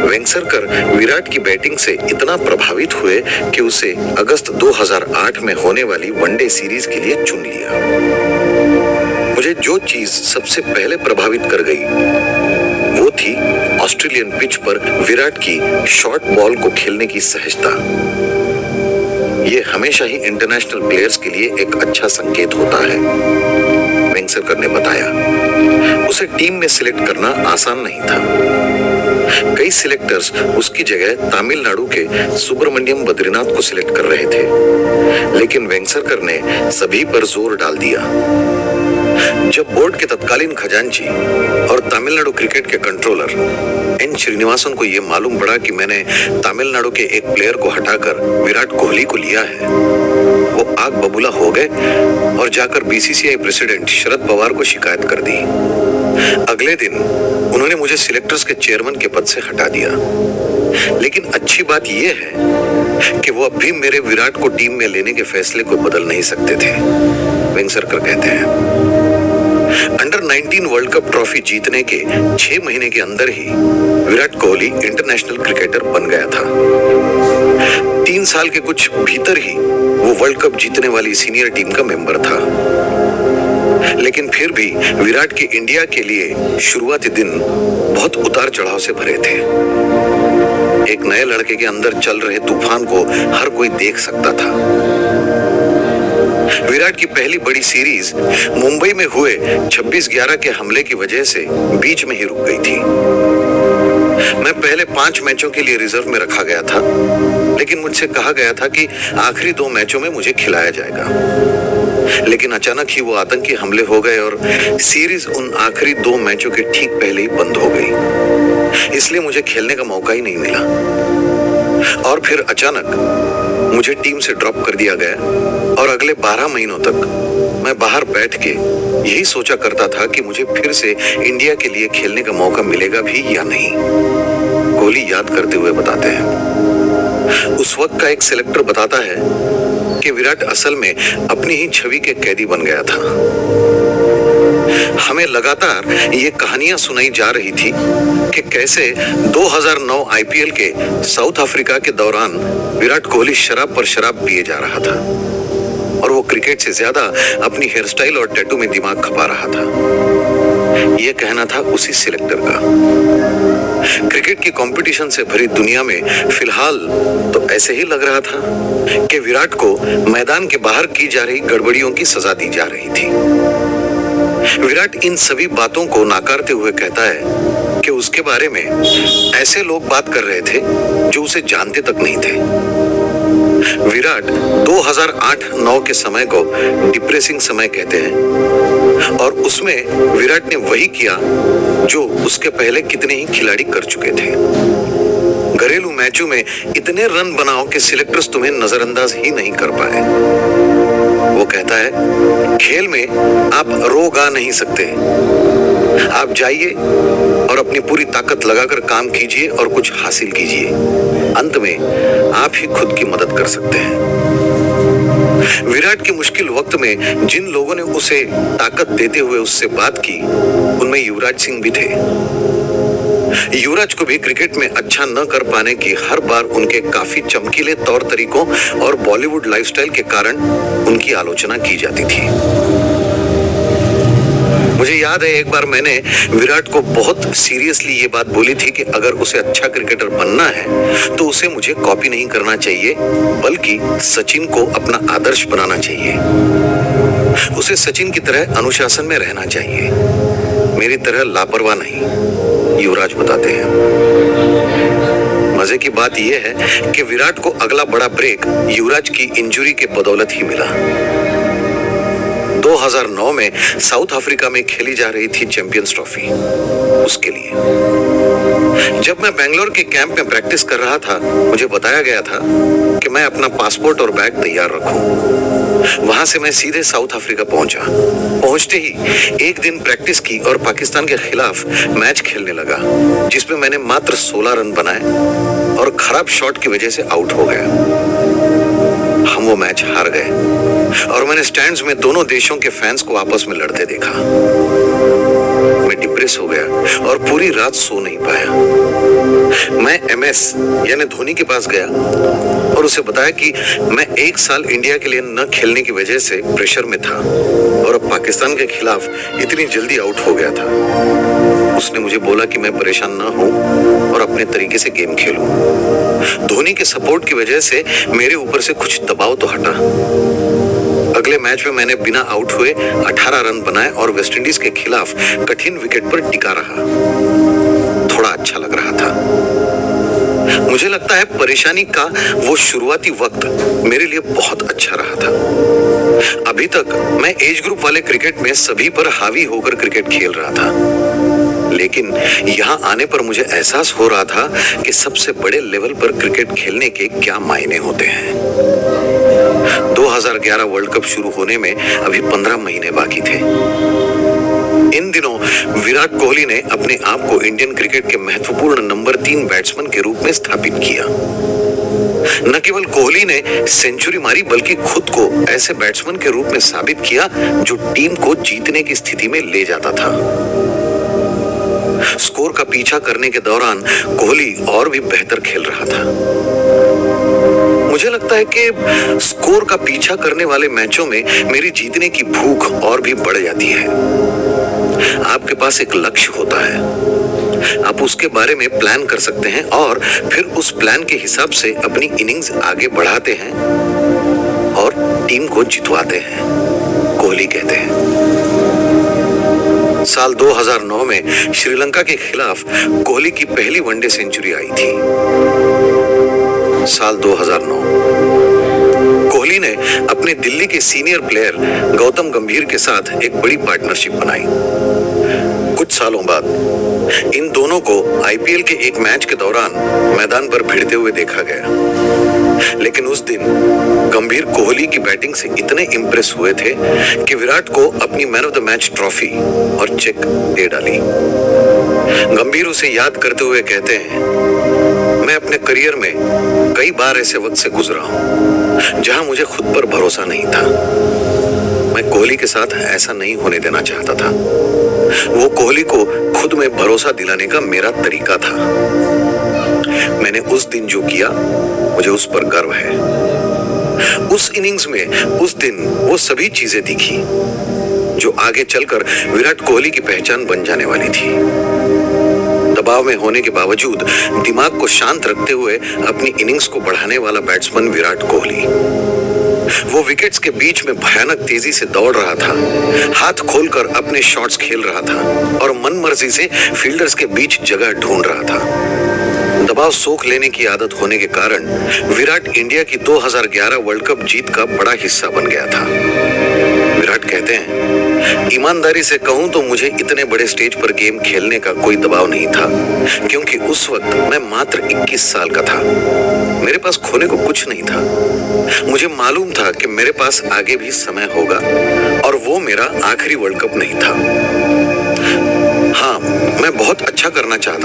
वेंगसरकर विराट की बैटिंग से इतना प्रभावित हुए कि उसे अगस्त 2008 में होने वाली वनडे सीरीज के लिए चुन लिया। मुझे जो चीज सबसे पहले प्रभावित कर गई वो थी ऑस्ट्रेलियन पिच पर विराट की शॉर्ट बॉल को खेलने की सहजता। ये हमेशा ही इंटरनेशनल प्लेयर्स के लिए एक अच्छा संकेत होता है, वेंगसरकर ने बताया। उसे टीम में सिलेक्ट करना आसान नहीं था। कई सिलेक्टर्स उसकी जगह तमिलनाडु के सुब्रमण्यम बद्रीनाथ को सिलेक्ट कर रहे थे, लेकिन वेंगसरकर ने सभी पर जोर डाल दिया। जब बोर्ड के तत्कालीन खजांची और तमिलनाडु क्रिकेट के कंट्रोलर एन श्रीनिवासन को यह मालूम पड़ा कि मैंने तमिलनाडु के एक प्लेयर को हटाकर विराट कोहली को लिया है, वो आग बबूला हो गए और जाकर बीसीसीआई प्रेसिडेंट शरद पवार को शिकायत कर दी। अगले दिन उन्होंने मुझे सिलेक्टर्स के चेयरमैन के पद से हटा दिया। लेकिन अच्छी बात यह है कि वो अब भी मेरे विराट को टीम में लेने के फैसले को बदल नहीं सकते थे, वेंगसरकर कहते हैं। अंडर 19 वर्ल्ड कप ट्रॉफी जीतने के 6 महीने के अंदर ही विराट कोहली इंटरनेशनल क्रिकेटर बन गया था। 3 साल के कुछ भीतर ही वो वर्ल्ड कप जीतने वाली सीनियर टीम का मेंबर था। लेकिन फिर भी विराट के इंडिया के लिए शुरुआती दिन बहुत उतार चढ़ाव से भरे थे। एक नए लड़के के अंदर चल रहे तूफान को हर कोई देख सकता था। विराट की पहली बड़ी सीरीज मुंबई में हुए 26-11 के हमले की वजह से बीच में ही रुक गई थी। मैं पहले 5 मैचों के लिए रिजर्व में रखा गया था, लेकिन मुझसे कहा गया था कि आखिरी 2 मैचों में मुझे खिलाया जाएगा। लेकिन अचानक ही वो आतंकी हमले हो गए और सीरीज उन आखिरी 2 मैचों के ठीक पहले ही बंद हो गई। इसलिए मुझे खेलने का मौका ही नहीं मिला और फिर अचानक मुझे टीम से ड्रॉप कर दिया गया और अगले 12 महीनों तक मैं बाहर बैठ के यही सोचा करता था कि मुझे फिर से इंडिया के लिए खेलने का मौका मिलेगा भी या नहीं, कोहली याद करते हुए बताते हैं। उस वक्त का एक सिलेक्टर बताता है कि विराट असल में अपनी ही छवि के कैदी बन गया था। हमें लगातार ये कहानियां सुनाई जा रही थी कि कैसे 2009 आईपीएल के साउथ अफ्रीका के दौरान विराट कोहली शराब पर शराब पिए जा रहा था और वो क्रिकेट से ज्यादा अपनी हेयर स्टाइल और टैटू में दिमाग खपा रहा था। यह कहना था उसी सिलेक्टर का। क्रिकेट की कंपटीशन से भरी दुनिया में फिलहाल तो ऐसे ही लग रहा था कि विराट को मैदान के बाहर की जा रही गड़बड़ियों की सजा दी जा रही थी। विराट इन सभी बातों को नाकारते हुए कहता है कि उसके बारे में ऐसे लोग बात कर रहे थे जो उसे जानते तक नहीं थे। विराट 2008-9 के समय को डिप्रेसिंग समय कहते हैं और उसमें विराट ने वही किया जो उसके पहले कितने ही खिलाड़ी कर चुके थे। घरेलू मैचों में इतने रन बनाओ कि सिलेक्टर्स तुम्हें नजरअंदाज ही नहीं कर पाए। वो कहता है, खेल में आप रो गा नहीं सकते, आप जाइए और अपनी पूरी ताकत लगाकर काम कीजिए और कुछ हासिल कीजिए। अंत में आप ही खुद की मदद कर सकते हैं। विराट के मुश्किल वक्त में जिन लोगों ने उसे ताकत देते हुए उससे बात की, उनमें युवराज सिंह भी थे। युवराज को भी क्रिकेट में अच्छा न कर पाने की हर बार उनके काफी चमकीले तौर तरीकों और बॉलीवुड लाइफस्टाइल के कारण उनकी आलोचना की जाती थी। मुझे याद है एक बार मैंने विराट को बहुत सीरियसली ये बात बोली थी कि अगर उसे अच्छा क्रिकेटर बनना है तो उसे मुझे कॉपी नहीं करना चाहिए, बल्कि सचिन को अपना आदर्श बनाना चाहिए। उसे सचिन की तरह अनुशासन में रहना चाहिए, मेरी तरह लापरवाह नहीं, युवराज बताते हैं। मजे की बात यह है कि विराट को अगला बड़ा ब्रेक युवराज की इंजरी के बदौलत ही मिला। 2009 में साउथ अफ्रीका में खेली जा रही थी चैंपियंस ट्रॉफी, उसके लिए जब मैं बेंगलोर के कैंप में प्रैक्टिस कर रहा था, मुझे बताया गया था कि मैं अपना पासपोर्ट और बैग तैयार रखूं। वहां से मैं सीधे साउथ अफ्रीका पहुंचा। पहुंचते ही एक दिन प्रैक्टिस की और पाकिस्तान के खिलाफ मैच खेलने लगा, जिसमें मैंने मात्र 16 रन बनाए और खराब शॉट की वजह से आउट हो गया। हम वो मैच हार गए और मैंने स्टैंड्स में दोनों देशों के फैंस को आपस में लड़ते देखा। मैं डिप्रेस हो गया और पूरी रात सो नहीं पाया। मैं MS यानी धोनी के पास गया और उसे बताया कि मैं 1 साल इंडिया के लिए न खेलने की वजह से प्रेशर में था और अब पाकिस्तान के खिलाफ इतनी जल्दी आउट हो गया था। उसने मुझे बोला कि मैं परेशान ना हूं और अपने तरीके से गेम खेलूं। धोनी के सपोर्ट की वजह से मेरे ऊपर से कुछ दबाव तो हटा। अगले मैच में मैंने बिना आउट हुए 18 रन बनाए और वेस्टइंडीज के खिलाफ कठिन विकेट पर टिका रहा। थोड़ा अच्छा लग रहा था। मुझे लगता है परेशानी का वो शुरुआती वक्त मेरे लिए बहुत अच्छा रहा था। अभी तक मैं एज ग्रुप वाले क्रिकेट में सभी पर हावी होकर क्रिकेट खेल रहा था, लेकिन यहां आने पर मुझे एहसास हो रहा था कि सबसे बड़े लेवल पर क्रिकेट खेलने के क्या मायने होते हैं। 2011 वर्ल्ड कप शुरू होने में अभी 15 महीने बाकी थे। इन दिनों विराट कोहली ने अपने आप को इंडियन क्रिकेट के महत्वपूर्ण नंबर 3 बैट्समैन के रूप में स्थापित किया। न केवल कोहली ने सेंचुरी मारी बल्कि खुद को ऐसे बैट्समैन के रूप में साबित किया जो टीम को जीतने की स्थिति में ले जाता था। स्कोर का पीछा करने के दौरान कोहली और भी बेहतर खेल रहा था। मुझे लगता है कि स्कोर का पीछा करने वाले मैचों में मेरी जीतने की भूख और भी बढ़ जाती है। आपके पास एक लक्ष्य होता है, आप उसके बारे में प्लान कर सकते हैं और फिर उस प्लान के हिसाब से अपनी इनिंग्स आगे बढ़ाते हैं और टीम को जितवाते हैं, कोहली कहते हैं। साल 2009 में श्रीलंका के खिलाफ कोहली की पहली वनडे सेंचुरी आई थी। साल 2009 कोहली ने अपने दिल्ली के सीनियर प्लेयर गौतम गंभीर के साथ एक बड़ी पार्टनरशिप बनाई। कुछ सालों बाद इन दोनों को IPL के एक मैच के दौरान मैदान पर भिड़ते हुए देखा गया, लेकिन उस दिन गंभीर कोहली की बैटिंग से इतने इंप्रेस हुए थे कि विराट को अपनी man of the match trophy और चेक दे डाली। गंभीर उसे याद करते हुए कहते हैं, मैं अपने करियर में कई बार ऐसे वक्त से गुजरा हूं जहां मुझे खुद पर भरोसा नहीं था। मैं कोहली के साथ ऐसा नहीं होने देना चाहता था। वो कोहली को खुद में भरोसा दिलाने का मेरा तरीका था। मैंने उस दिन जो किया मुझे उस पर गर्व है। उस इनिंग्स में उस दिन वो सभी चीजें दिखी जो आगे चलकर विराट कोहली की पहचान बन जाने वाली थी। दबाव में होने के बावजूद दिमाग को शांत रखते हुए अपनी इनिंग्स को बढ़ाने वाला बैट्समैन विराट कोहली। वो विकेट्स के बीच में भयानक तेजी से दौड़ रहा था, हाथ खोलकर अपने शॉट्स खेल रहा था और मनमर्जी से फील्डर्स के बीच जगह ढूंढ रहा था। दबाव सोख लेने की आदत होने के कारण विराट इंडिया की 2011 वर्ल्ड कप जीत का बड़ा हिस्सा बन गया था। विराट कहते हैं, ईमानदारी से कहूं तो मुझे इतने बड़े स्टेज पर गेम खेलने का कोई दबाव नहीं था, क्योंकि उस वक्त मैं मात्र 21 साल का था। मेरे पास खोने को कुछ नहीं था। मुझे मालूम था कि मेरे पास आगे भी समय होगा और वो मेरा आखिरी वर्ल्ड कप नहीं था। हाँ, मैं बहुत अच्छा करना चाहता